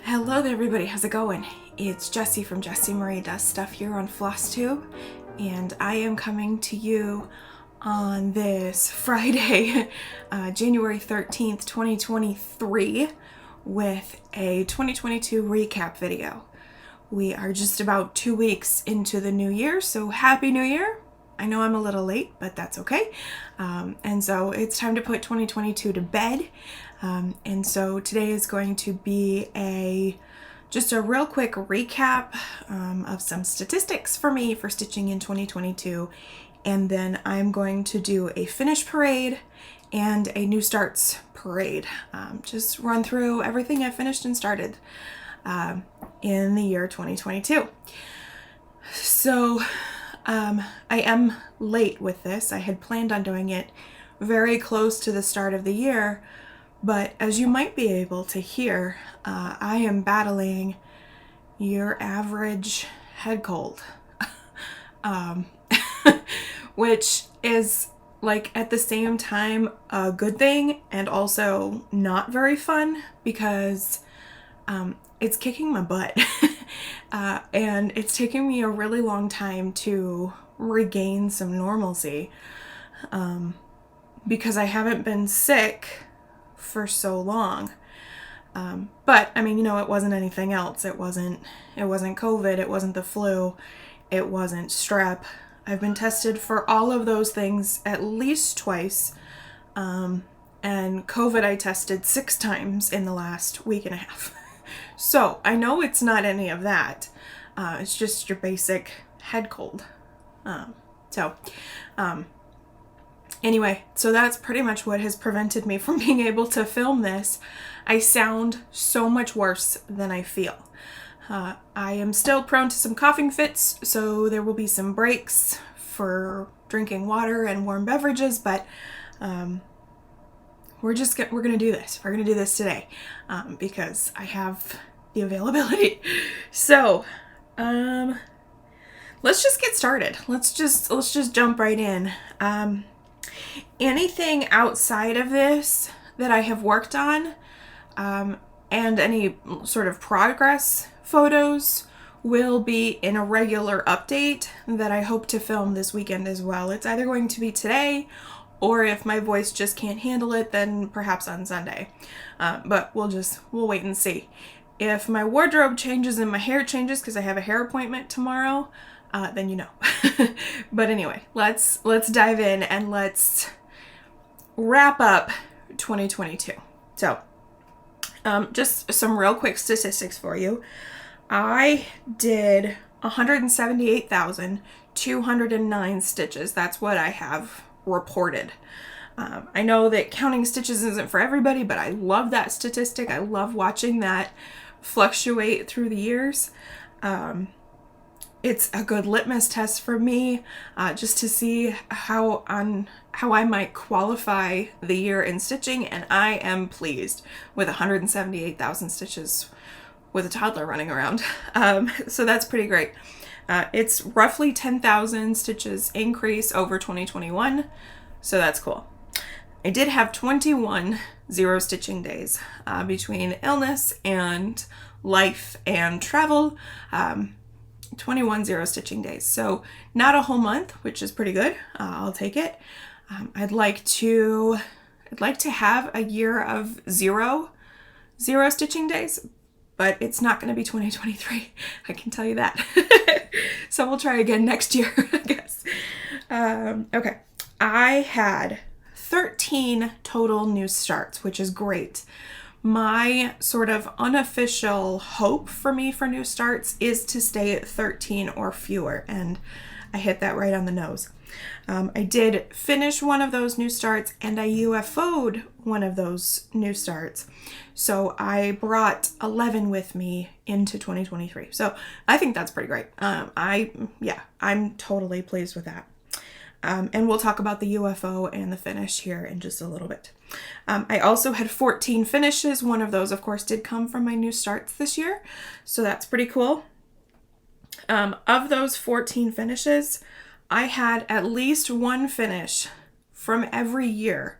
Hello there everybody, how's it going? It's Jessie from Jessie Marie Does Stuff here on FlossTube, and I am coming to you on this Friday, January 13th, 2023, with a 2022 recap video. We are just about 2 weeks into the new year, so Happy New Year! I know I'm a little late, but that's okay. And so it's time to put 2022 to bed. And so today is going to be just a real quick recap of some statistics for me for stitching in 2022. And then I'm going to do a finish parade and a new starts parade. Just run through everything I finished and started in the year 2022. So I am late with this. I had planned on doing it very close to the start of the year, but as you might be able to hear, I am battling your average head cold, which is like at the same time a good thing and also not very fun because it's kicking my butt. And it's taking me a really long time to regain some normalcy because I haven't been sick for so long. But I mean, you know, it wasn't anything else. It wasn't COVID. It wasn't the flu. It wasn't strep. I've been tested for all of those things at least twice. And COVID I tested 6 times in the last week and a half. So I know it's not any of that. It's just your basic head cold. Anyway, so that's pretty much what has prevented me from being able to film this. I sound so much worse than I feel. I am still prone to some coughing fits, so there will be some breaks for drinking water and warm beverages, but we're gonna do this. We're gonna do this today because I have the availability. So let's just get started. Let's just jump right in. Anything outside of this that I have worked on and any sort of progress photos will be in a regular update that I hope to film this weekend as well. It's either going to be today, or if my voice just can't handle it, then perhaps on Sunday. But we'll wait and see. If my wardrobe changes and my hair changes because I have a hair appointment tomorrow, then you know. But anyway, let's dive in and let's wrap up 2022. So, just some real quick statistics for you. I did 178,209 stitches. That's what I have reported. I know that counting stitches isn't for everybody, but I love that statistic. I love watching that fluctuate through the years. It's a good litmus test for me, just to see how I might qualify the year in stitching, and I am pleased with 178,000 stitches with a toddler running around. So that's pretty great. It's roughly 10,000 stitches increase over 2021, so that's cool. I did have 21 zero stitching days between illness and life and travel. 21 zero stitching days. So not a whole month, which is pretty good. I'll take it. I'd like to have a year of zero stitching days, but it's not going to be 2023. I can tell you that. So we'll try again next year, I guess. Okay. I had 13 total new starts, which is great. My sort of unofficial hope for me for new starts is to stay at 13 or fewer, and I hit that right on the nose. I did finish one of those new starts, and I UFO'd one of those new starts. So I brought 11 with me into 2023. So I think that's pretty great. I'm totally pleased with that. And we'll talk about the UFO and the finish here in just a little bit. I also had 14 finishes. One of those, of course, did come from my new starts this year. So that's pretty cool. Of those 14 finishes, I had at least one finish from every year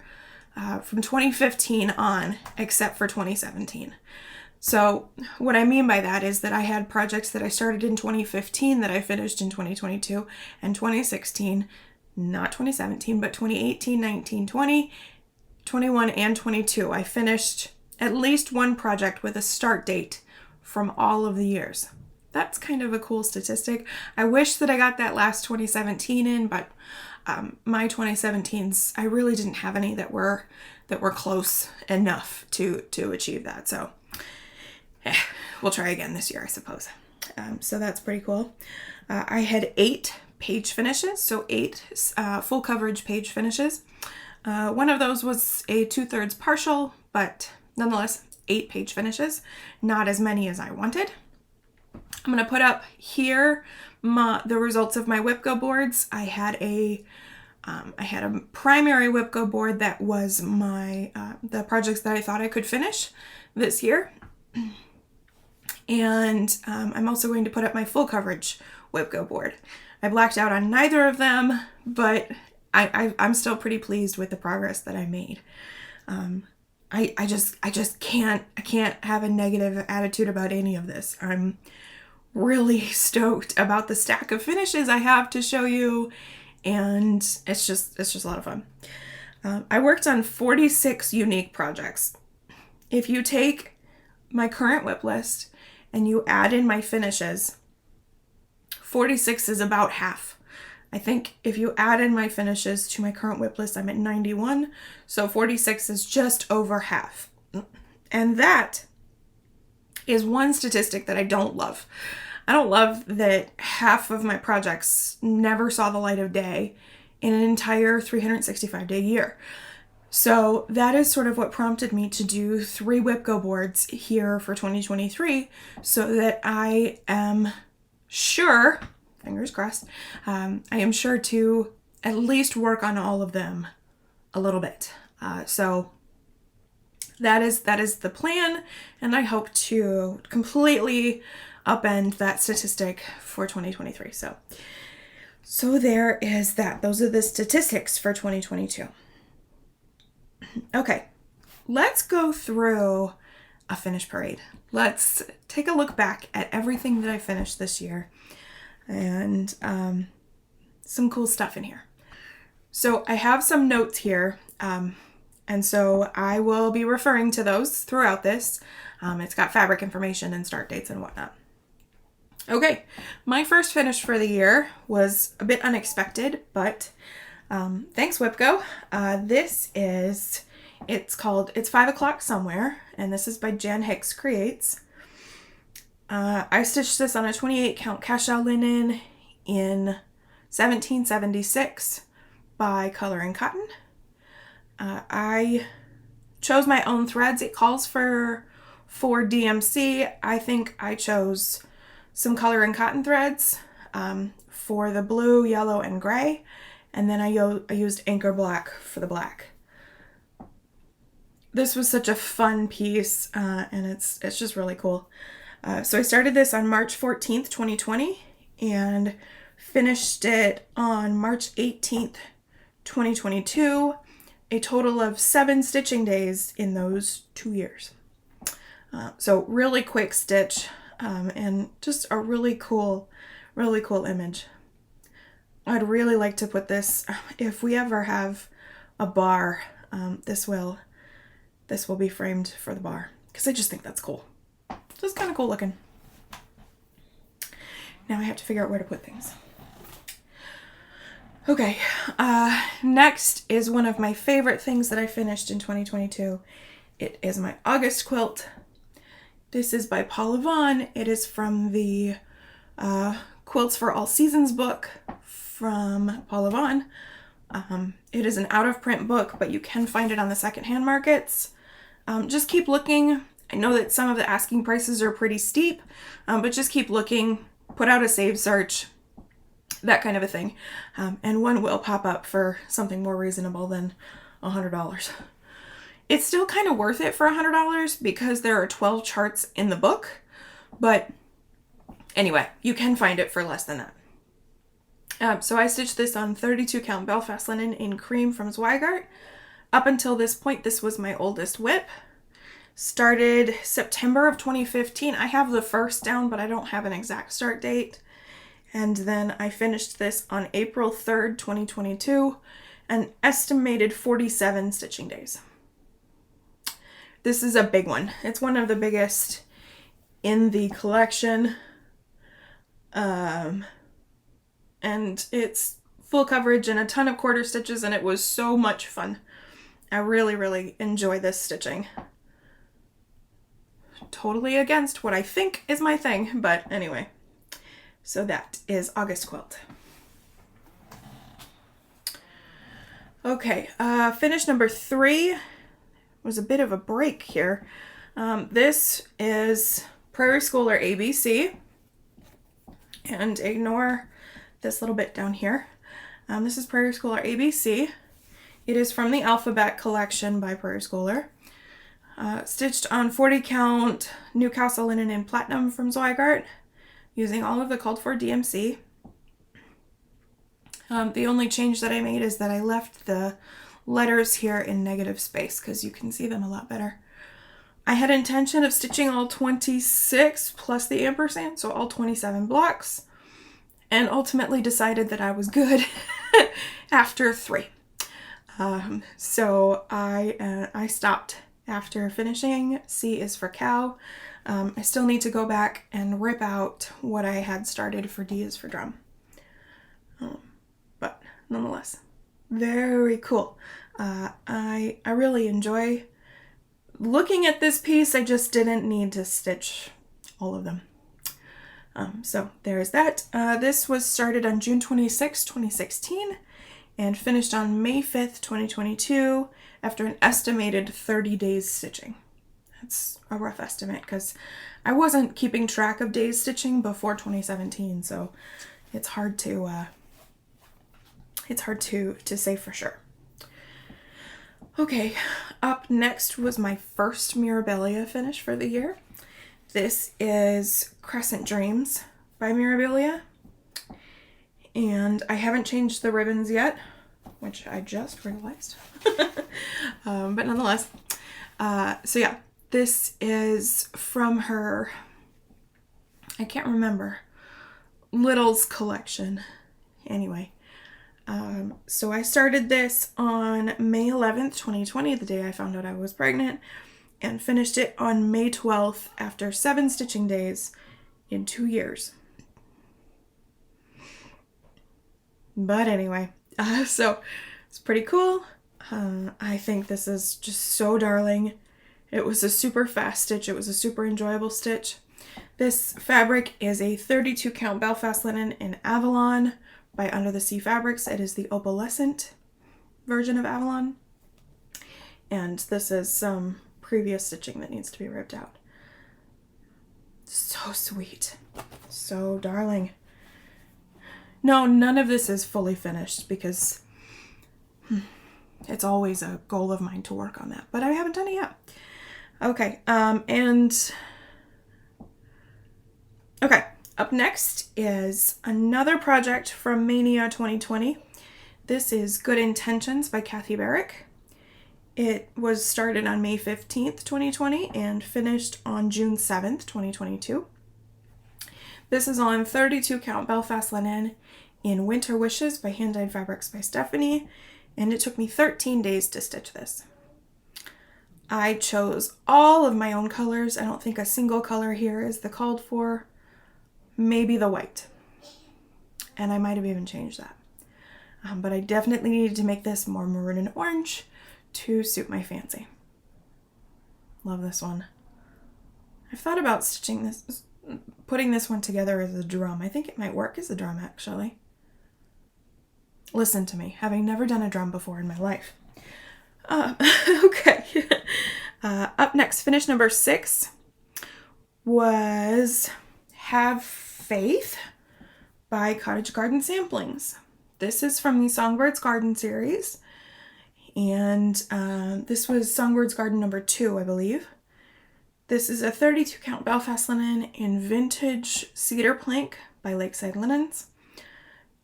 from 2015 on, except for 2017. So what I mean by that is that I had projects that I started in 2015 that I finished in 2022, and 2016, not 2017, but 2018, 19, 20, 21, and 22. I finished at least one project with a start date from all of the years. That's kind of a cool statistic. I wish that I got that last 2017 in, but my 2017s, I really didn't have any that were close enough to achieve that. So we'll try again this year, I suppose. So that's pretty cool. I had 8 page finishes, so 8 full coverage page finishes. One of those was a 2/3 partial, but nonetheless, 8 page finishes. Not as many as I wanted. I'm going to put up here the results of my WIPGO boards. I had a primary WIPGO board that was my the projects that I thought I could finish this year. And I'm also going to put up my full coverage WIPGO board. I blacked out on neither of them, but I'm still pretty pleased with the progress that I made. I just can't have a negative attitude about any of this. I'm really stoked about the stack of finishes I have to show you, and it's just a lot of fun. I worked on 46 unique projects. If you take my current WIP list and you add in my finishes, 46 is about half. I think if you add in my finishes to my current WIP list, I'm at 91, so 46 is just over half. And that is one statistic that I don't love. I don't love that half of my projects never saw the light of day in an entire 365-day year. So that is sort of what prompted me to do 3 WIPGO boards here for 2023, so that I am sure, fingers crossed, I am sure to at least work on all of them a little bit. So that is the plan, and I hope to completely upend that statistic for 2023. So there is that. Those are the statistics for 2022. Okay, let's go through a finish parade. Let's take a look back at everything that I finished this year, and some cool stuff in here. So I have some notes here, and so I will be referring to those throughout this. It's got fabric information and start dates and whatnot. Okay, my first finish for the year was a bit unexpected, but thanks WIPGO. It's 5 o'clock somewhere, and this is by Jan Hicks Creates. I stitched this on a 28 count cashel linen in 1776 by Color and Cotton. I chose my own threads. It calls for 4 DMC. I think I chose some Color and Cotton threads for the blue, yellow, and gray, and then I used Anchor Black for the black. This was such a fun piece, and it's just really cool. So I started this on March 14th, 2020, and finished it on March 18th, 2022, a total of 7 stitching days in those 2 years. So really quick stitch, and just a really cool image. I'd really like to put this, if we ever have a bar, this will be framed for the bar, because I just think that's cool. Just kind of cool looking. Now I have to figure out where to put things. Okay, next is one of my favorite things that I finished in 2022. It is my August quilt. This is by Paula Vaughn. It is from the Quilts for All Seasons book from Paula Vaughn. It is an out-of-print book, but you can find it on the secondhand markets. Just keep looking. I know that some of the asking prices are pretty steep, but just keep looking. Put out a save search, that kind of a thing. And one will pop up for something more reasonable than $100. It's still kind of worth it for $100 because there are 12 charts in the book, but anyway, you can find it for less than that. So I stitched this on 32 count Belfast linen in cream from Zweigart. Up until this point, this was my oldest WIP. Started September of 2015. I have the first down, but I don't have an exact start date. And then I finished this on April 3rd, 2022, an estimated 47 stitching days. This is a big one. It's one of the biggest in the collection. And it's full coverage and a ton of quarter stitches, and it was so much fun. I really, really enjoy this stitching. Totally against what I think is my thing, but anyway. So that is August quilt. Okay, finish number 3 was a bit of a break here. This is Prairie Schooler ABC, and ignore this little bit down here. This is Prairie Schooler ABC. It is from the Alphabet collection by Prairie Schooler. Stitched on 40 count Newcastle linen in platinum from Zweigart, using all of the called for DMC. The only change that I made is that I left the letters here in negative space because you can see them a lot better. I had intention of stitching all 26 plus the ampersand, so all 27 blocks, and ultimately decided that I was good after 3. So I stopped after finishing. C is for cow. I still need to go back and rip out what I had started for D is for drum. But nonetheless, very cool. I really enjoy looking at this piece. I just didn't need to stitch all of them. So there's that. This was started on June 26, 2016 and finished on May 5th, 2022 after an estimated 30 days stitching. That's a rough estimate because I wasn't keeping track of days stitching before 2017, so it's hard to say for sure. Okay, up next was my first Mirabilia finish for the year. This is Crescent Dreams by Mirabilia, and I haven't changed the ribbons yet, which I just realized. But nonetheless, so yeah, this is from her, I can't remember, Littles collection. Anyway, so I started this on May 11th, 2020, the day I found out I was pregnant, and finished it on May 12th after 7 stitching days in 2 years. But anyway, so it's pretty cool. I think this is just so darling. It was a super fast stitch. It was a super enjoyable stitch. This fabric is a 32 count Belfast linen in Avalon by Under the Sea Fabrics. It is the opalescent version of Avalon. And this is some previous stitching that needs to be ripped out. So sweet. So darling. No, none of this is fully finished because it's always a goal of mine to work on that, but I haven't done it yet. Okay, okay, up next is another project from Mania 2020. This is Good Intentions by Kathy Barrick. It was started on May 15th, 2020 and finished on June 7th, 2022. This is on 32 count Belfast linen in Winter Wishes by Hand Dyed Fabrics by Stephanie, and it took me 13 days to stitch this. I chose all of my own colors. I don't think a single color here is the called for. Maybe the white. And I might have even changed that. But I definitely needed to make this more maroon and orange to suit my fancy. Love this one. I've thought about stitching this, putting this one together as a drum. I think it might work as a drum, actually. Listen to me, having never done a drum before in my life. Okay. Up next, finish number 6 was Have Faith by Cottage Garden Samplings. This is from the Songbirds Garden series, and this was Songbirds Garden number 2, I believe. This is a 32 count Belfast linen in Vintage Cedar Plank by Lakeside Linens.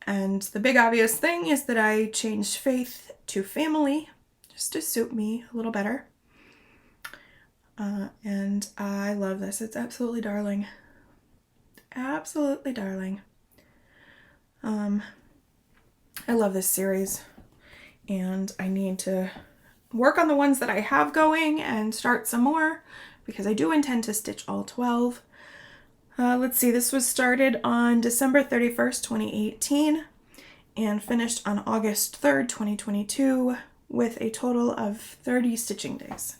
And the big obvious thing is that I changed Faith to Family just to suit me a little better. And I love this. It's absolutely darling. Absolutely darling. I love this series, and I need to work on the ones that I have going and start some more because I do intend to stitch all 12. Let's see, this was started on December 31st, 2018 and finished on August 3rd, 2022 with a total of 30 stitching days.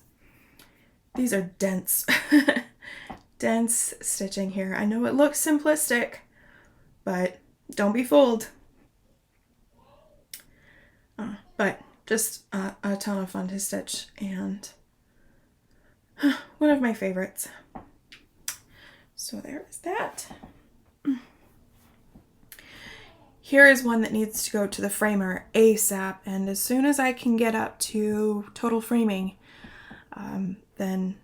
These are dense, dense stitching here. I know it looks simplistic, but don't be fooled. But just a ton of fun to stitch and one of my favorites. So there is that. Here is one that needs to go to the framer ASAP, and as soon as I can get up to total framing, then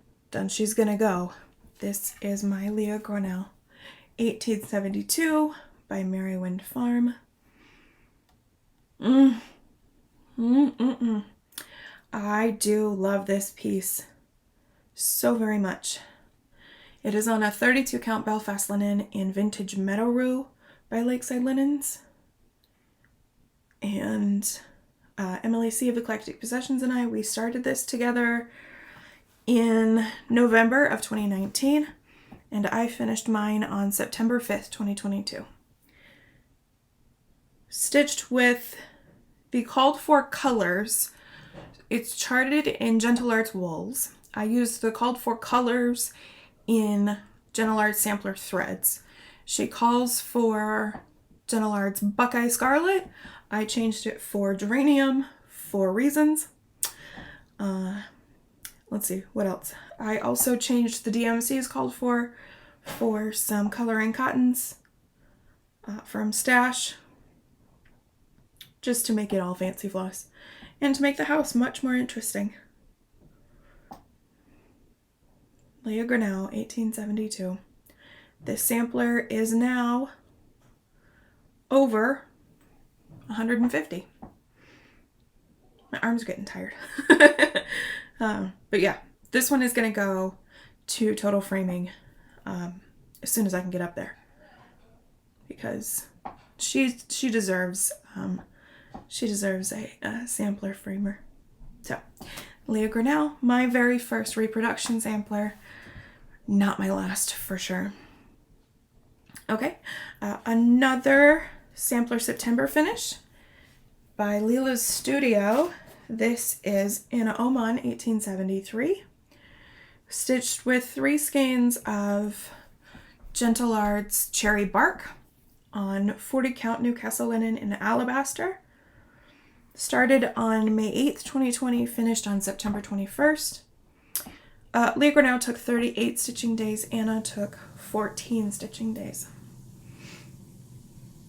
she's gonna go. This is my Leah Gornell 1872 by Merry Wind Farm. I do love this piece so very much. It is on a 32 count Belfast linen in vintage Meadow Rue by Lakeside Linens. And Emily C. of Eclectic Possessions and I, we started this together in November of 2019, and I finished mine on September 5th, 2022. Stitched with the called for colors. It's charted in Gentle Arts wools. I used the called for colors in Gentle Arts sampler threads. She calls for Gentle Arts Buckeye Scarlet. I changed it for Geranium for reasons. Let's see, what else? I also changed the DMCs called for some coloring cottons from Stash, just to make it all fancy floss and to make the house much more interesting. Leah Gornell, 1872. This sampler is now over 150. My arm's getting tired. But yeah, this one is going to go to total framing as soon as I can get up there, because she deserves a sampler framer. So Leah Gornell, my very first reproduction sampler, not my last for sure. Okay, another sampler September finish by Lila's Studio. This is Anna Oman, 1873. Stitched with 3 skeins of Gentle Arts Cherry Bark on 40 count Newcastle linen in alabaster. Started on May 8th, 2020, finished on September 21st. Leah Gornell took 38 stitching days. Anna took 14 stitching days.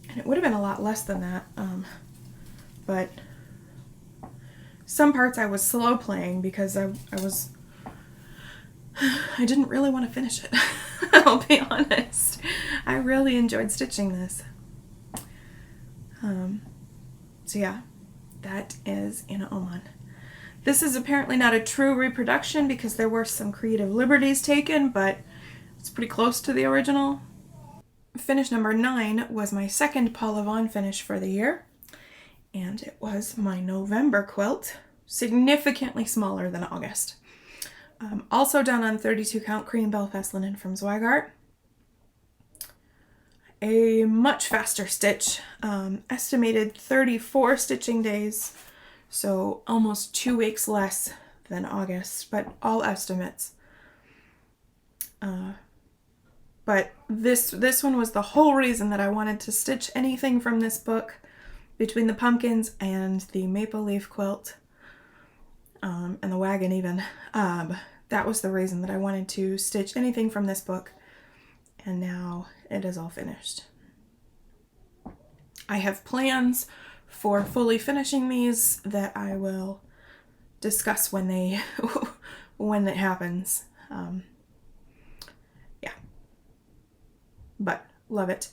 And it would have been a lot less than that, but some parts I was slow playing because I didn't really want to finish it. I'll be honest. I really enjoyed stitching this. So yeah, that is Anna Oman. This is apparently not a true reproduction because there were some creative liberties taken, but it's pretty close to the original. Finish number 9 was my second Paula Vaughn finish for the year, and it was my November quilt, significantly smaller than August. Also done on 32 count cream Belfast linen from Zweigart. A much faster stitch, estimated 34 stitching days, so almost 2 weeks less than August, but all estimates. But this one was the whole reason that I wanted to stitch anything from this book, between the pumpkins and the maple leaf quilt, and the wagon even. That was the reason that I wanted to stitch anything from this book, and now it is all finished. I have plans for fully finishing these that I will discuss when it happens. Yeah, but love it.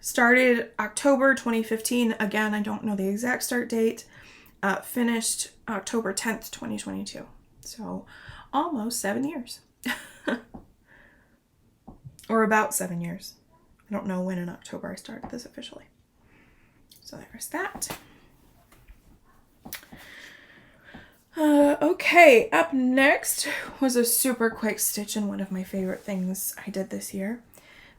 Started October 2015. Again, I don't know the exact start date. Finished October 10th, 2022. So almost 7 years. Or about 7 years. I don't know when in October I started this officially. So there's that. Okay, up next was a super quick stitch and one of my favorite things I did this year.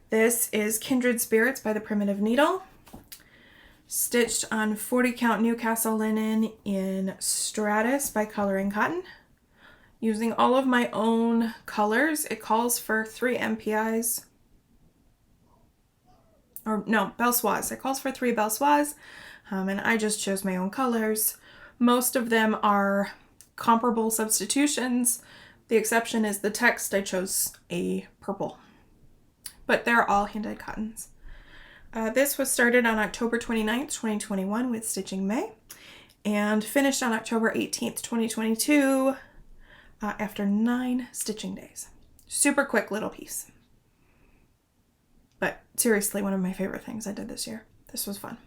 This is Kindred Spirits by the Primitive Needle, stitched on 40 count Newcastle linen in Stratus by Coloring Cotton. Using all of my own colors. It calls for 3 MPIs. Or no, Belsoise. It calls for 3 Belsoise. And I just chose my own colors. Most of them are comparable substitutions. The exception is the text. I chose a purple. But they're all hand-dyed cottons. This was started on October 29th, 2021 with Stitching May. And finished on October 18th, 2022. After 9 stitching days. Super quick little piece. But seriously, one of my favorite things I did this year. This was fun.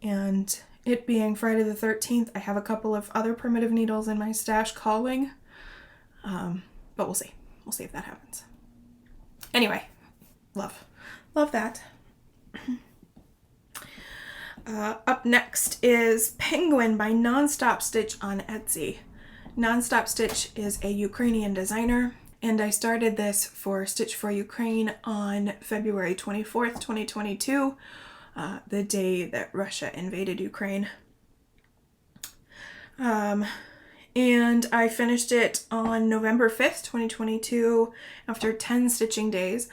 And it being Friday the 13th, I have a couple of other primitive needles in my stash calling. But we'll see. We'll see if that happens. Anyway, love that. Up next is Penguin by Nonstop Stitch on Etsy. Nonstop Stitch is a Ukrainian designer, and I started this for Stitch for Ukraine on February 24th, 2022, the day that Russia invaded Ukraine. And I finished it on November 5th, 2022, after 10 stitching days.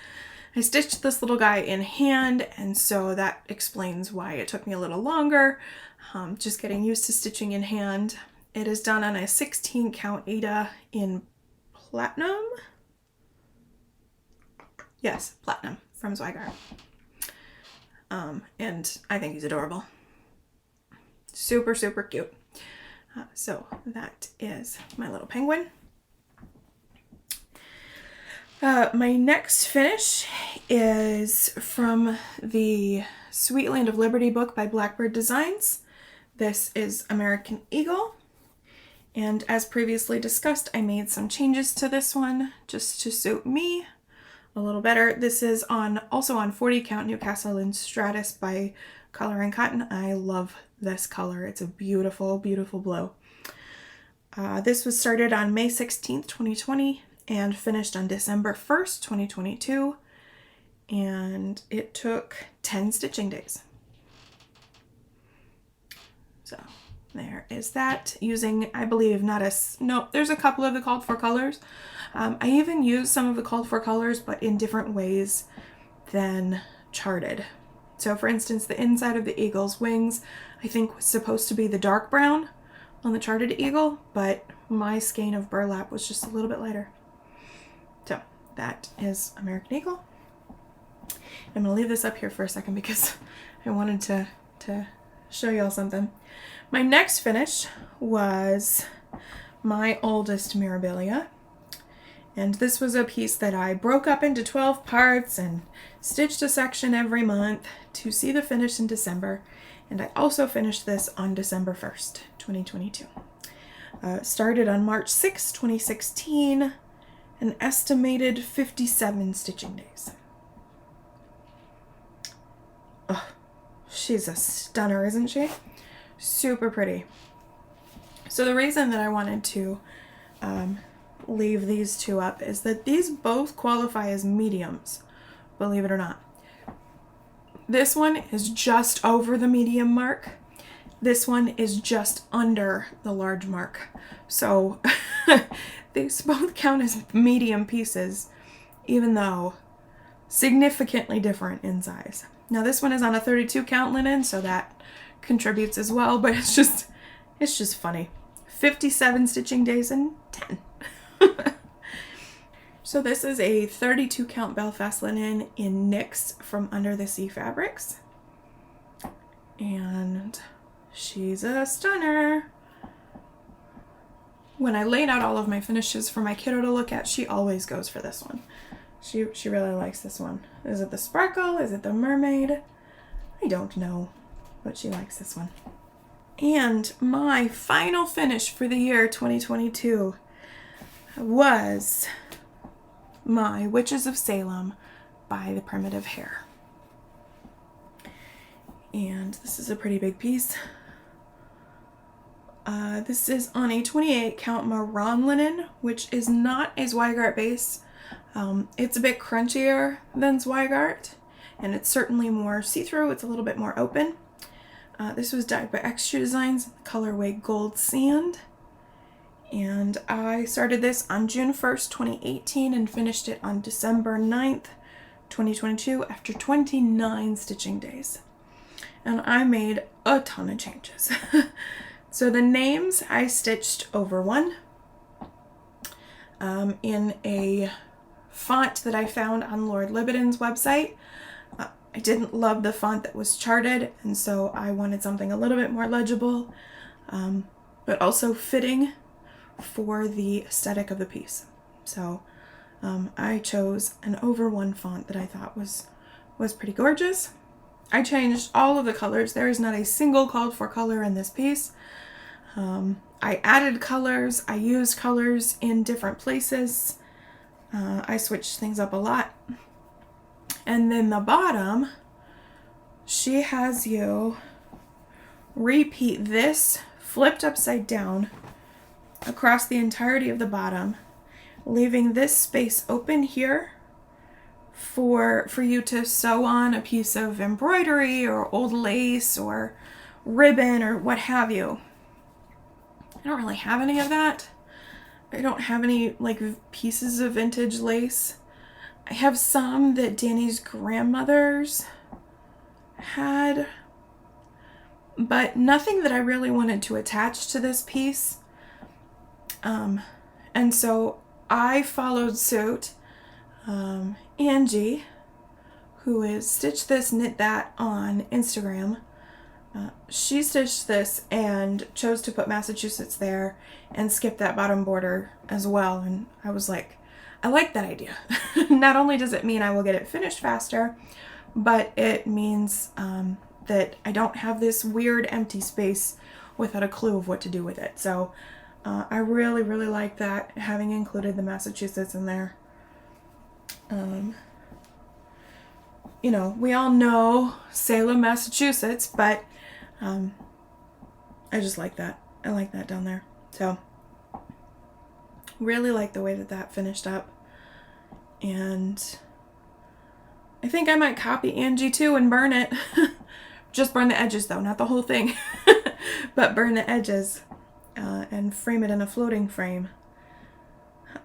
I stitched this little guy in hand, and so that explains why it took me a little longer, just getting used to stitching in hand. It is done on a 16 count Aida in platinum. Yes, platinum from Zweigart. And I think he's adorable. Super, super cute. So that is my little penguin. My next finish is from the Sweet Land of Liberty book by Blackbird Designs. This is American Eagle. And as previously discussed, I made some changes to this one just to suit me a little better. This is also on 40 count Newcastle in Stratus by Coloring Cotton. I love this color. It's a beautiful, beautiful blue. This was started on May 16th, 2020 and finished on December 1st, 2022. And it took 10 stitching days. So there is that, using, I believe, there's a couple of the called for colors. I even used some of the called for colors, but in different ways than charted. So for instance, the inside of the eagle's wings, I think was supposed to be the dark brown on the charted eagle, but my skein of burlap was just a little bit lighter. So that is American Eagle. I'm gonna leave this up here for a second because I wanted to show y'all something. My next finish was my oldest Mirabilia, and this was a piece that I broke up into 12 parts and stitched a section every month to see the finish in December, and I also finished this on December 1st, 2022. Started on March 6, 2016, an estimated 57 stitching days. Oh, she's a stunner, isn't she? Super pretty. So the reason that I wanted to leave these two up is that these both qualify as mediums, believe it or not. This one is just over the medium mark. This one is just under the large mark. So these both count as medium pieces, even though significantly different in size. Now this one is on a 32 count linen, so that contributes as well, but it's just funny. 57 stitching days and 10. So this is a 32 count Belfast linen in NYX from Under the Sea Fabrics. And she's a stunner. When I laid out all of my finishes for my kiddo to look at, she always goes for this one. She really likes this one. Is it the sparkle? Is it the mermaid? I don't know, but she likes this one. And my final finish for the year 2022. was my Witches of Salem by the Primitive Hair. And this is a pretty big piece. This is on a 28 count Maron linen, which is not a Zweigart base. It's a bit crunchier than Zweigart, and it's certainly more see-through. It's a little bit more open. This was dyed by Extra Designs, colorway Gold Sand. And I started this on June 1st, 2018 and finished it on December 9th, 2022 after 29 stitching days. And I made a ton of changes. So the names I stitched over one in a font that I found on Lord Libiden's website. I didn't love the font that was charted, and so I wanted something a little bit more legible, but also fitting for the aesthetic of the piece. So I chose an over one font that I thought was pretty gorgeous. I changed all of the colors. There is not a single called for color in this piece. I added colors. I used colors in different places. I switched things up a lot. And then the bottom, she has you repeat this flipped upside down across the entirety of the bottom, leaving this space open here for you to sew on a piece of embroidery or old lace or ribbon or what have you. I don't really have any of that. I don't have any like pieces of vintage lace. I have some that Danny's grandmother's had, but nothing that I really wanted to attach to this piece. And so I followed suit. Angie, who is Stitch This, Knit That on Instagram, she stitched this and chose to put Massachusetts there and skip that bottom border as well. And I was like, I like that idea. Not only does it mean I will get it finished faster, but it means that I don't have this weird empty space without a clue of what to do with it. So I really, really like that, having included the Massachusetts in there. You know, we all know Salem, Massachusetts, but I just like that. I like that down there. So really like the way that that finished up. And I think I might copy Angie too and burn it. Just burn the edges though, not the whole thing. But burn the edges and frame it in a floating frame.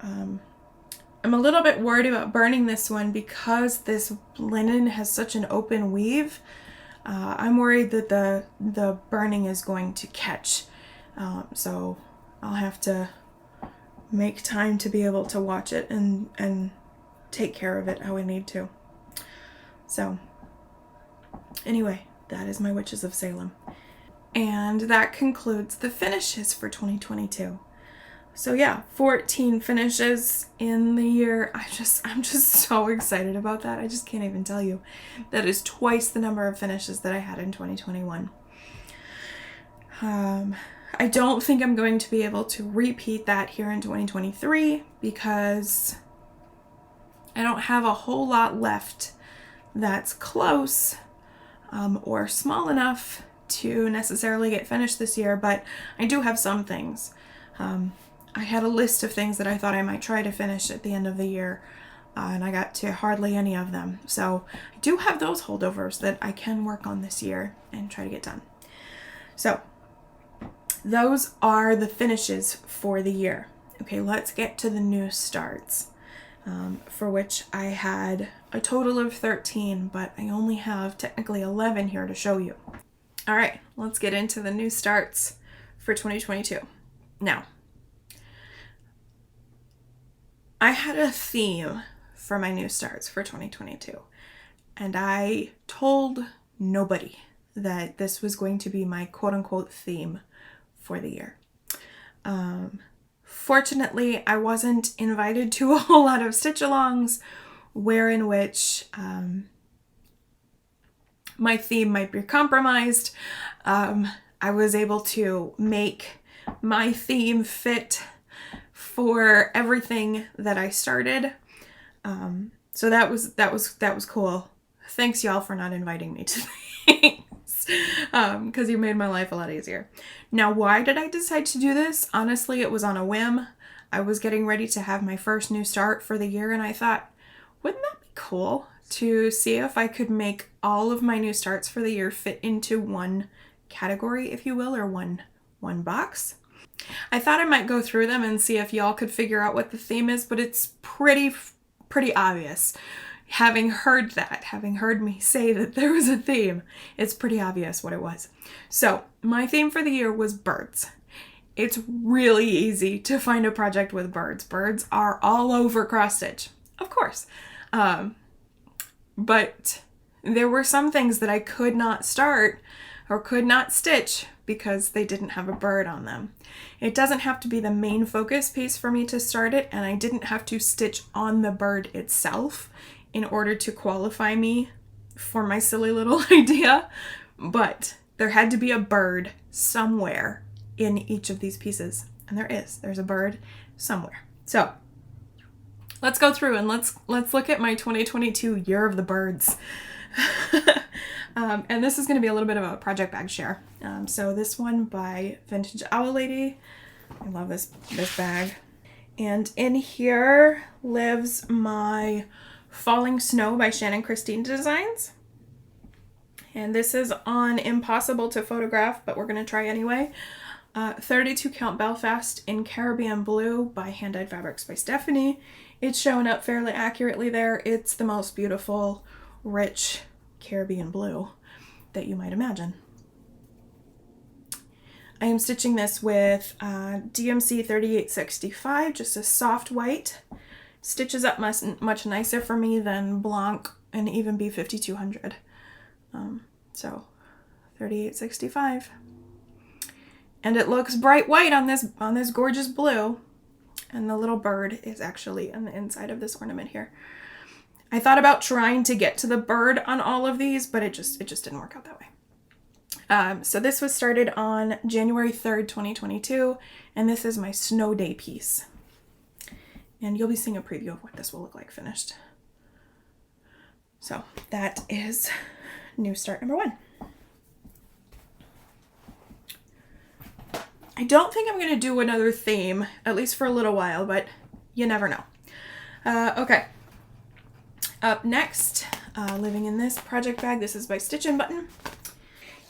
I'm a little bit worried about burning this one because this linen has such an open weave. I'm worried that the burning is going to catch. So I'll have to make time to be able to watch it and take care of it how I need to. So anyway, that is my Witches of Salem. And that concludes the finishes for 2022. So yeah, 14 finishes in the year. I'm just so excited about that. I just can't even tell you. That is twice the number of finishes that I had in 2021. I don't think I'm going to be able to repeat that here in 2023 because I don't have a whole lot left that's close or small enough to necessarily get finished this year, but I do have some things. I had a list of things that I thought I might try to finish at the end of the year, and I got to hardly any of them. So I do have those holdovers that I can work on this year and try to get done. So those are the finishes for the year. Okay, let's get to the new starts, for which I had a total of 13, but I only have technically 11 here to show you. All right, let's get into the new starts for 2022. Now, I had a theme for my new starts for 2022, and I told nobody that this was going to be my quote-unquote theme for the year. Fortunately, I wasn't invited to a whole lot of stitch-alongs wherein which my theme might be compromised. I was able to make my theme fit for everything that I started. So that was cool. Thanks y'all for not inviting me to things, because you made my life a lot easier. Now, why did I decide to do this? Honestly, it was on a whim. I was getting ready to have my first new start for the year, and I thought, wouldn't that be cool to see if I could make all of my new starts for the year fit into one category, if you will, or one box. I thought I might go through them and see if y'all could figure out what the theme is, but it's pretty obvious. Having heard me say that there was a theme, it's pretty obvious what it was. So my theme for the year was birds. It's really easy to find a project with birds. Birds are all over cross stitch, of course. But there were some things that I could not start or could not stitch because they didn't have a bird on them. It doesn't have to be the main focus piece for me to start it, and I didn't have to stitch on the bird itself in order to qualify me for my silly little idea, but there had to be a bird somewhere in each of these pieces, and there's a bird somewhere. So let's go through and let's look at my 2022 Year of the Birds. And this is going to be a little bit of a project bag share. So this one by Vintage Owl Lady. I love this bag. And in here lives my Falling Snow by Shannon Christine Designs. And this is on Impossible to Photograph, but we're going to try anyway. 32 count Belfast in Caribbean Blue by Hand Dyed Fabrics by Stephanie. It's showing up fairly accurately there. It's the most beautiful, rich Caribbean blue that you might imagine. I am stitching this with DMC 3865, just a soft white. Stitches up much nicer for me than Blanc and even B5200. So 3865. And it looks bright white on this gorgeous blue. And the little bird is actually on the inside of this ornament here. I thought about trying to get to the bird on all of these, but it just didn't work out that way. So this was started on January 3rd, 2022, and this is my snow day piece. And you'll be seeing a preview of what this will look like finished. So that is new start number 1. I don't think I'm going to do another theme, at least for a little while, but you never know. Okay. Up next, living in this project bag. This is by Stitch and Button.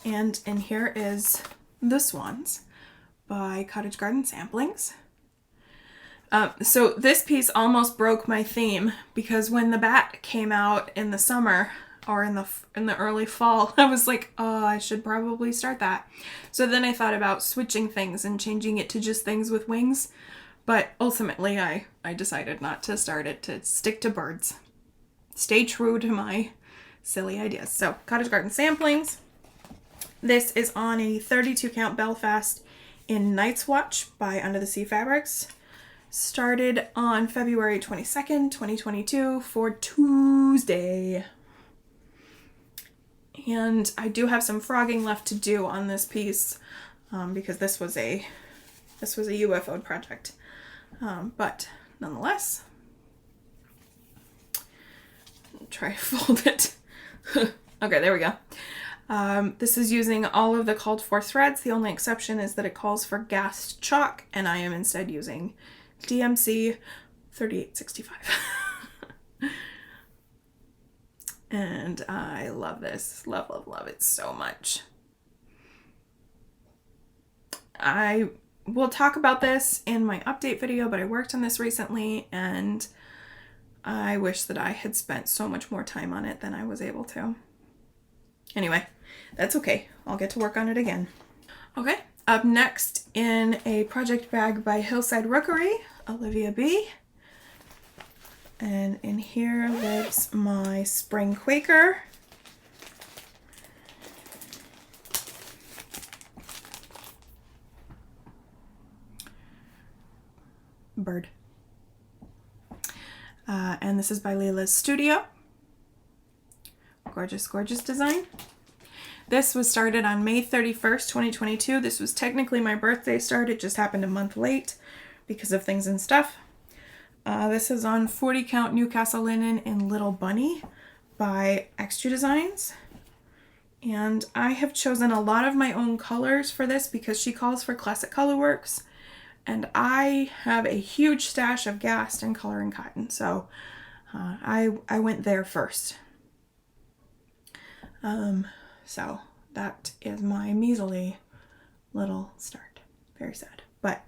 And in here is The Swans by Cottage Garden Samplings. So this piece almost broke my theme because when the bat came out in the summer or in the early fall, I was like, oh, I should probably start that. So then I thought about switching things and changing it to just things with wings. But ultimately, I decided not to start it, to stick to birds. Stay true to my silly ideas. So Cottage Garden Samplings. This is on a 32 count Belfast in Night's Watch by Under the Sea Fabrics. Started on February 22nd, 2022 for Tuesday. And I do have some frogging left to do on this piece because this was a UFO project. But nonetheless, try to fold it. Okay, there we go. This is using all of the called for threads. The only exception is that it calls for gassed chalk, and I am instead using DMC 3865. And I love this. Love it so much. I will talk about this in my update video, but I worked on this recently and I wish that I had spent so much more time on it than I was able to. Anyway, that's okay. I'll get to work on it again. Okay, up next in a project bag by Hillside Rookery, Olivia B. And in here lives my Spring Quaker. Bird. And this is by Leila's Studio. Gorgeous, gorgeous design. This was started on May 31st, 2022. This was technically my birthday start. It just happened a month late. because of things and stuff. This is on 40 count Newcastle linen in Little Bunny by Extra Designs. And I have chosen a lot of my own colors for this because she calls for Classic Colorworks. And I have a huge stash of Gast and Color and Cotton, so I went there first. So that is my measly little start. Very sad, but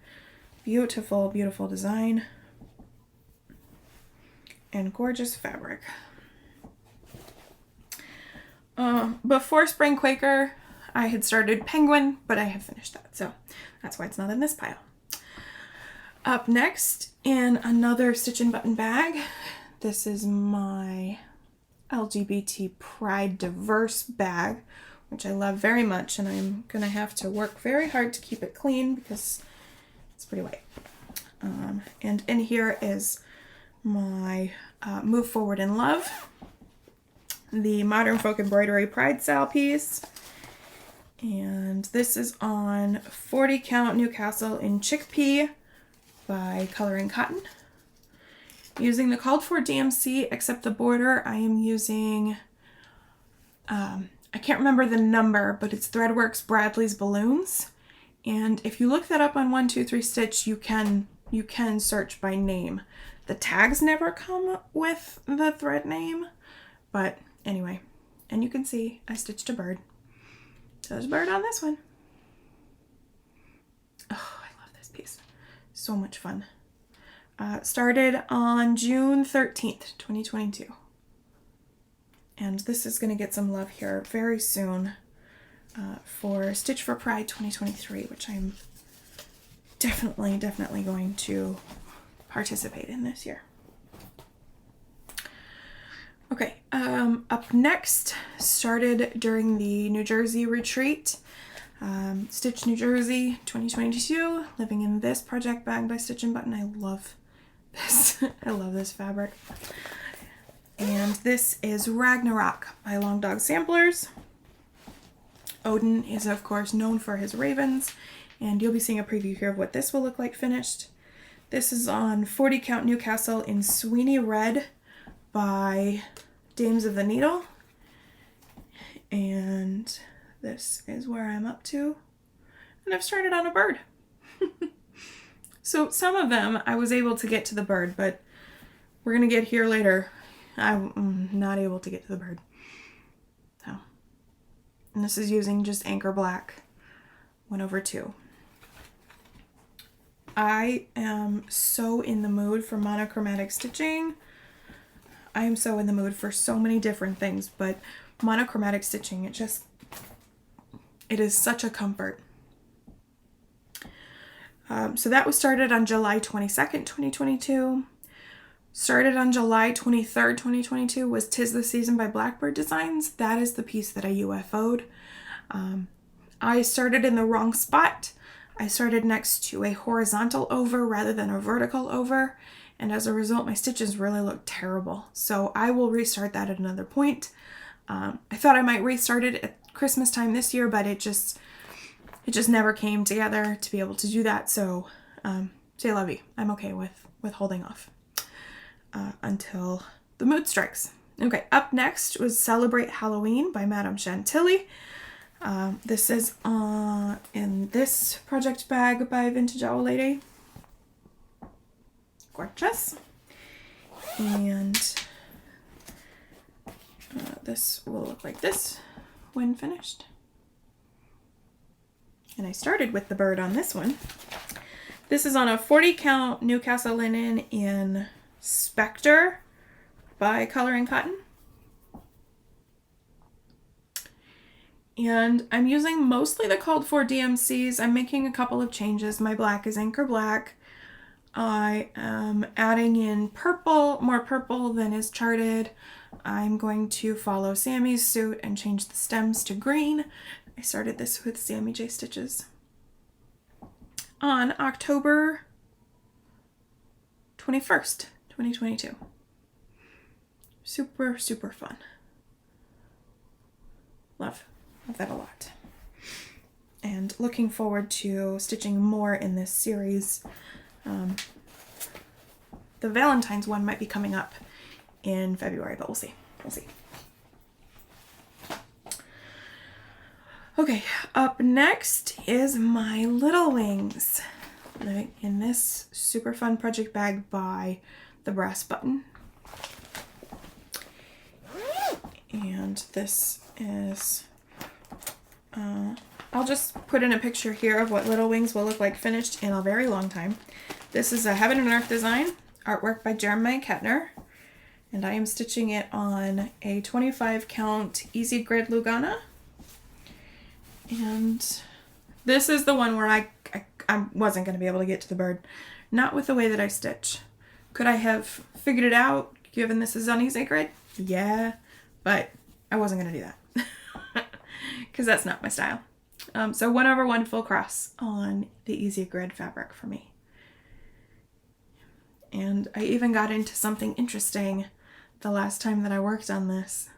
beautiful, beautiful design and gorgeous fabric. Before Spring Quaker, I had started Penguin, but I have finished that, so that's why it's not in this pile. Up next, in another Stitch and Button bag, this is my LGBT Pride Diverse bag, which I love very much, and I'm gonna have to work very hard to keep it clean because it's pretty white. And in here is my Move Forward in Love, the Modern Folk Embroidery Pride style piece, and this is on 40 count Newcastle in Chickpea by Color and Cotton. Using the called for DMC, except the border I am using, I can't remember the number, but it's Threadworks Bradley's Balloons. And if you look that up on 123 Stitch, you can search by name. The tags never come with the thread name, but anyway, and you can see I stitched a bird. So there's a bird on this one. Oh, I love this piece. So much fun. Started on June 13th, 2022. And this is going to get some love here very soon for Stitch for Pride 2023, which I'm definitely going to participate in this year. Okay, up next, started during the New Jersey retreat. Stitch New Jersey 2022, living in this project bag by Stitch and Button. I love this. I love this fabric. And this is Ragnarok by Long Dog Samplers. Odin is, of course, known for his ravens, and you'll be seeing a preview here of what this will look like finished. This is on 40 count Newcastle in Sweeney Red by Dames of the Needle. And this is where I'm up to. And I've started on a bird. So some of them I was able to get to the bird, but we're going to get here later. I'm not able to get to the bird. So, and this is using just Anchor Black 1/2. I am so in the mood for monochromatic stitching. I am so in the mood for so many different things, but monochromatic stitching, it is such a comfort. So that was started on July 22nd, 2022. Started on July 23rd, 2022 was 'Tis the Season by Blackbird Designs. That is the piece that I UFO'd. I started in the wrong spot. I started next to a horizontal over rather than a vertical over, and as a result my stitches really look terrible. So I will restart that at another point. I thought I might restart it at Christmas time this year, but it just never came together to be able to do that. So c'est la vie. I'm okay with holding off until the mood strikes. Okay, up next was Celebrate Halloween by Madame Chantilly. This is in this project bag by Vintage Owl Lady. Gorgeous. And this will look like this when finished. And I started with the bird on this one. This is on a 40 count Newcastle linen in Spectre by Color and Cotton. And I'm using mostly the called for DMCs. I'm making a couple of changes. My black is Anchor Black. I am adding in purple, more purple than is charted. I'm going to follow Sammy's suit and change the stems to green. I started this with Sammy J stitches on October 21st, 2022. Super, super fun. Love that a lot. And looking forward to stitching more in this series. The Valentine's one might be coming up in February, but we'll see. We'll see. Okay, up next is my Little Wings, living in this super fun project bag by the Brass Button. And this is, I'll just put in a picture here of what Little Wings will look like finished in a very long time. This is a Heaven and Earth design, artwork by Jeremiah Kettner, and I am stitching it on a 25 count Easy Grid Lugana. And this is the one where I wasn't going to be able to get to the bird. Not with the way that I stitch. Could I have figured it out given this is on Easy Grid? Yeah, but I wasn't going to do that. Because that's not my style. So 1/1 full cross on the Easy Grid fabric for me. And I even got into something interesting the last time that I worked on this.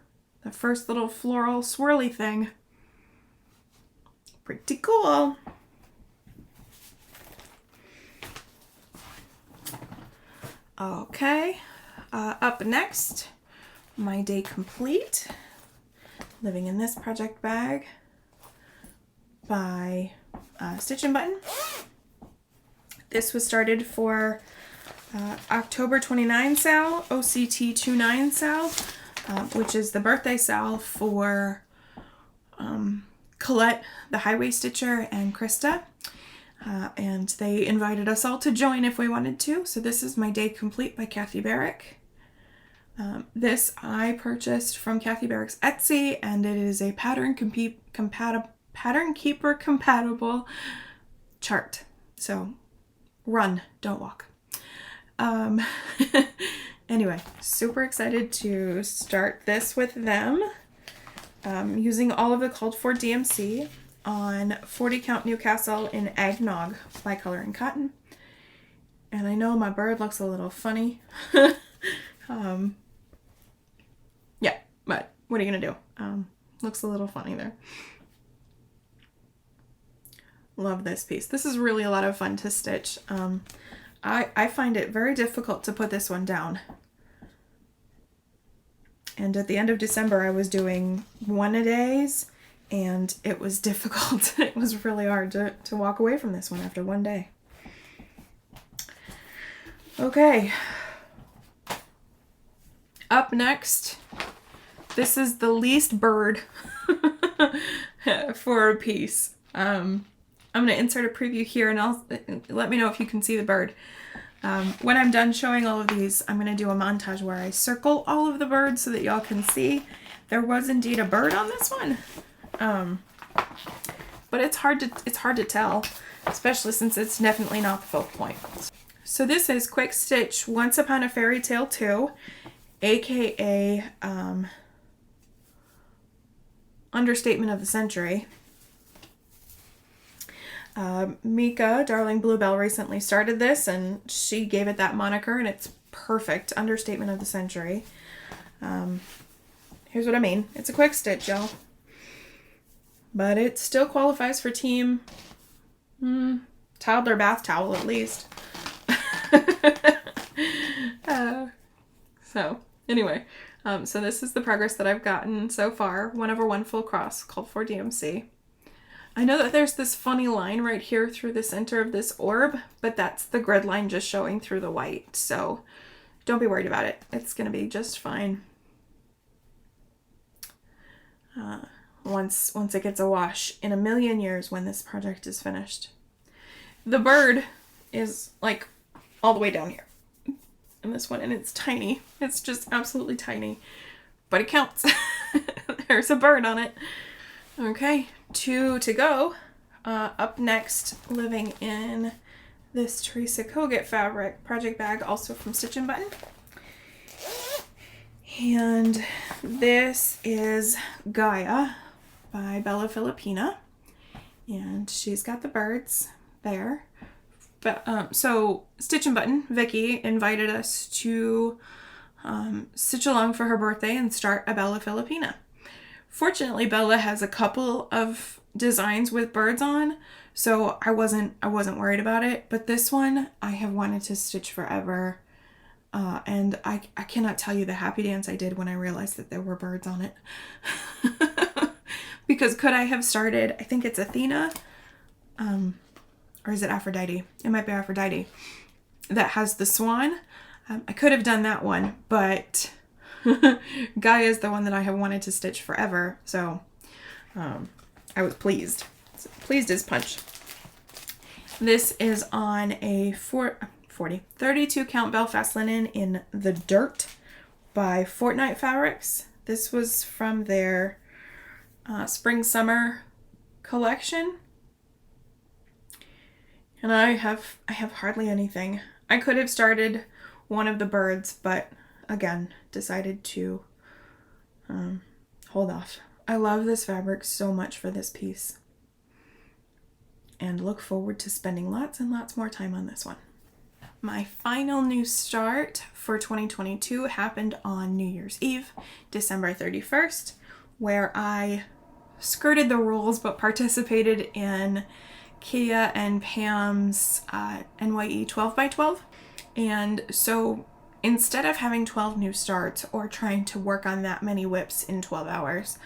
The first little floral swirly thing. Pretty cool. Okay, up next, my day complete, living in this project bag by Stitch and Button. This was started for October 29 sale, OCT 29 sale, which is the birthday sale for Colette, the Highway Stitcher, and Krista. And they invited us all to join if we wanted to. So this is my day complete by Kathy Barrick. This I purchased from Kathy Barrick's Etsy, and it is a Pattern Keeper compatible chart. So run, don't walk. Anyway, super excited to start this with them. Using all of the called for DMC on 40 count Newcastle in Eggnog by Color and Cotton. And I know my bird looks a little funny. Yeah, but what are you gonna do? Looks a little funny there. Love this piece. This is really a lot of fun to stitch. I find it very difficult to put this one down. And at the end of December, I was doing 1-a-days, and it was difficult. It was really hard to walk away from this one after one day. Okay. Up next, this is the least bird for a piece. I'm going to insert a preview here, and let me know if you can see the bird. When I'm done showing all of these, I'm going to do a montage where I circle all of the birds so that y'all can see. There was indeed a bird on this one. But it's hard to tell, especially since it's definitely not the focal point. So this is Quick Stitch Once Upon a Fairy Tale 2, aka Understatement of the Century. Mika, Darling Bluebell, recently started this, and she gave it that moniker, and it's perfect. Understatement of the century. Here's what I mean. It's a quick stitch, y'all. But it still qualifies for team toddler bath towel, at least. So, anyway. So this is the progress that I've gotten so far. 1/1 full cross, called for DMC. I know that there's this funny line right here through the center of this orb, but that's the grid line just showing through the white, so don't be worried about it. It's going to be just fine. Once it gets a wash in a million years when this project is finished. The bird is like all the way down here in this one, and it's tiny. It's just absolutely tiny, but it counts. There's a bird on it. Okay, 2 to go. Up next, living in this Teresa Kogut fabric project bag, also from Stitch and Button. And this is Gaia by Bella Filipina. And she's got the birds there. But so Stitch and Button, Vicky, invited us to stitch along for her birthday and start a Bella Filipina. Fortunately, Bella has a couple of designs with birds on, so I wasn't worried about it. But this one I have wanted to stitch forever, and I cannot tell you the happy dance I did when I realized that there were birds on it. Because could I have started, I think it's Athena, or is it Aphrodite? It might be Aphrodite, that has the swan. I could have done that one, but Gaia is the one that I have wanted to stitch forever, so I was pleased. Pleased as punch. This is on a 32 count Belfast linen in the Dirt by Fortnite Fabrics. This was from their spring summer collection, and I have hardly anything. I could have started one of the birds, but again decided to hold off. I love this fabric so much for this piece, and look forward to spending lots and lots more time on this one. My final new start for 2022 happened on New Year's Eve, December 31st, where I skirted the rules but participated in Kia and Pam's NYE 12x12. And so instead of having 12 new starts or trying to work on that many whips in 12 hours,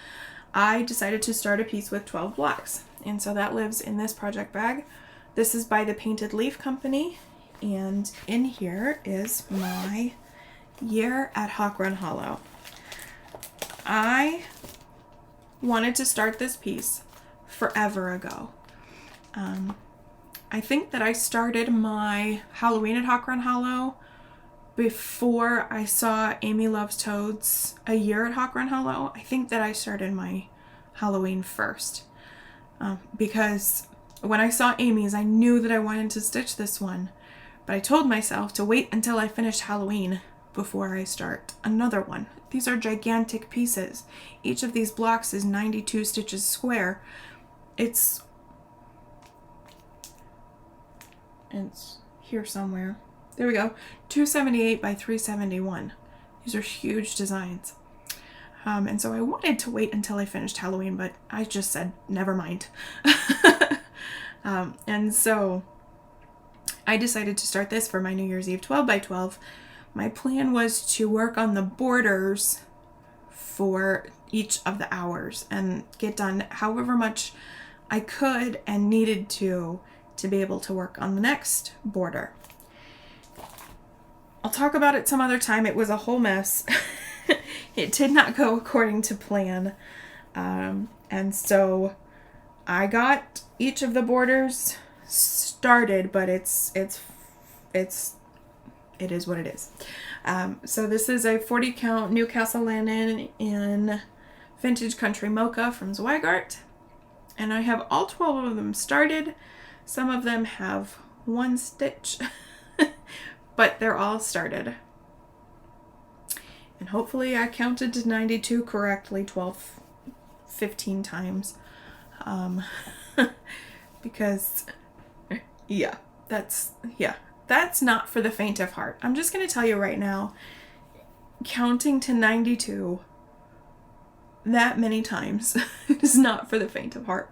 I decided to start a piece with 12 blocks. And so that lives in this project bag. This is by the Painted Leaf Company. And in here is my year at Hawk Run Hollow. I wanted to start this piece forever ago. I think that I started my Halloween at Hawk Run Hollow before I saw Amy Loves Toads a year at Hawk Run Hollow. I think that I started my Halloween first, because when I saw Amy's, I knew that I wanted to stitch this one, but I told myself to wait until I finished Halloween before I start another one. These are gigantic pieces. Each of these blocks is 92 stitches square. It's here somewhere. There we go. 278 by 371. These are huge designs. And so I wanted to wait until I finished Halloween, but I just said, never mind. And so I decided to start this for my New Year's Eve 12x12. My plan was to work on the borders for each of the hours and get done however much I could and needed to be able to work on the next border. I'll talk about it some other time. It was a whole mess. It did not go according to plan. And so I got each of the borders started, but it is what it is. So this is a 40 count Newcastle linen in Vintage Country Mocha from Zweigart. And I have all 12 of them started. Some of them have one stitch, but they're all started. And hopefully I counted to 92 correctly 15 times. Because that's not for the faint of heart. I'm just going to tell you right now, counting to 92 that many times is not for the faint of heart.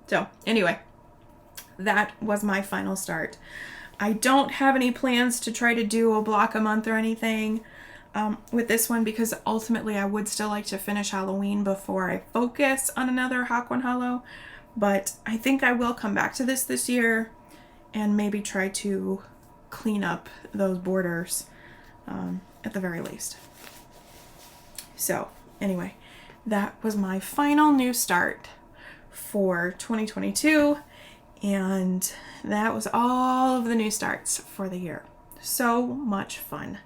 So anyway, that was my final start. I don't have any plans to try to do a block a month or anything with this one, because ultimately I would still like to finish Halloween before I focus on another Hawk Run Hollow. But I think I will come back to this year and maybe try to clean up those borders at the very least. So anyway, that was my final new start for 2022, and that was all of the new starts for the year. So much fun.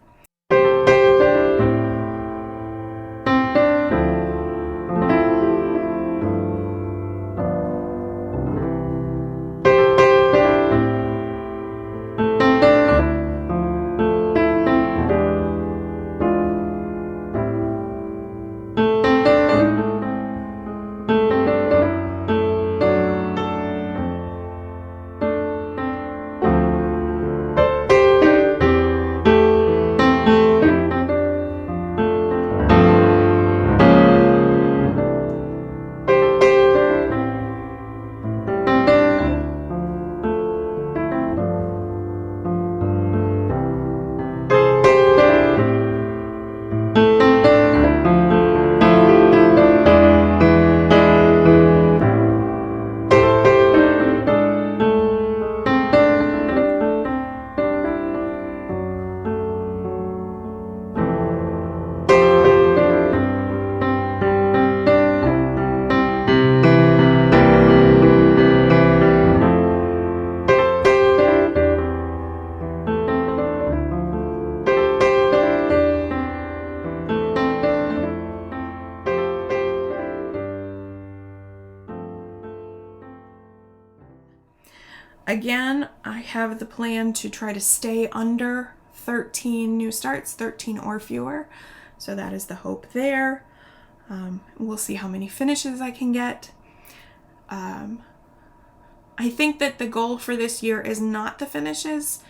Again, I have the plan to try to stay under 13 new starts, 13 or fewer. So that is the hope there. We'll see how many finishes I can get. I think that the goal for this year is not the finishes.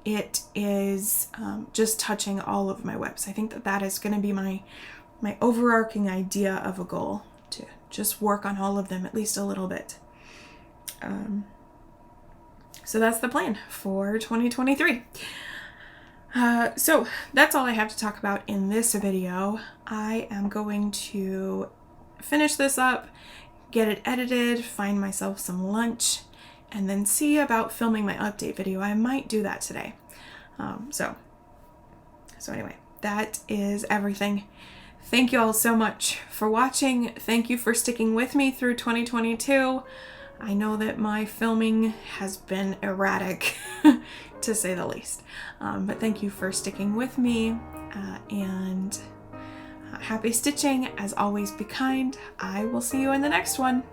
It is just touching all of my WIPs. I think that that is going to be my overarching idea of a goal, to just work on all of them at least a little bit. So that's the plan for 2023. So that's all I have to talk about in this video. I am going to finish this up, get it edited, find myself some lunch, and then see about filming my update video. I might do that today. So anyway, that is everything. Thank you all so much for watching. Thank you for sticking with me through 2022. I know that my filming has been erratic, to say the least. But thank you for sticking with me, and happy stitching. As always, be kind. I will see you in the next one.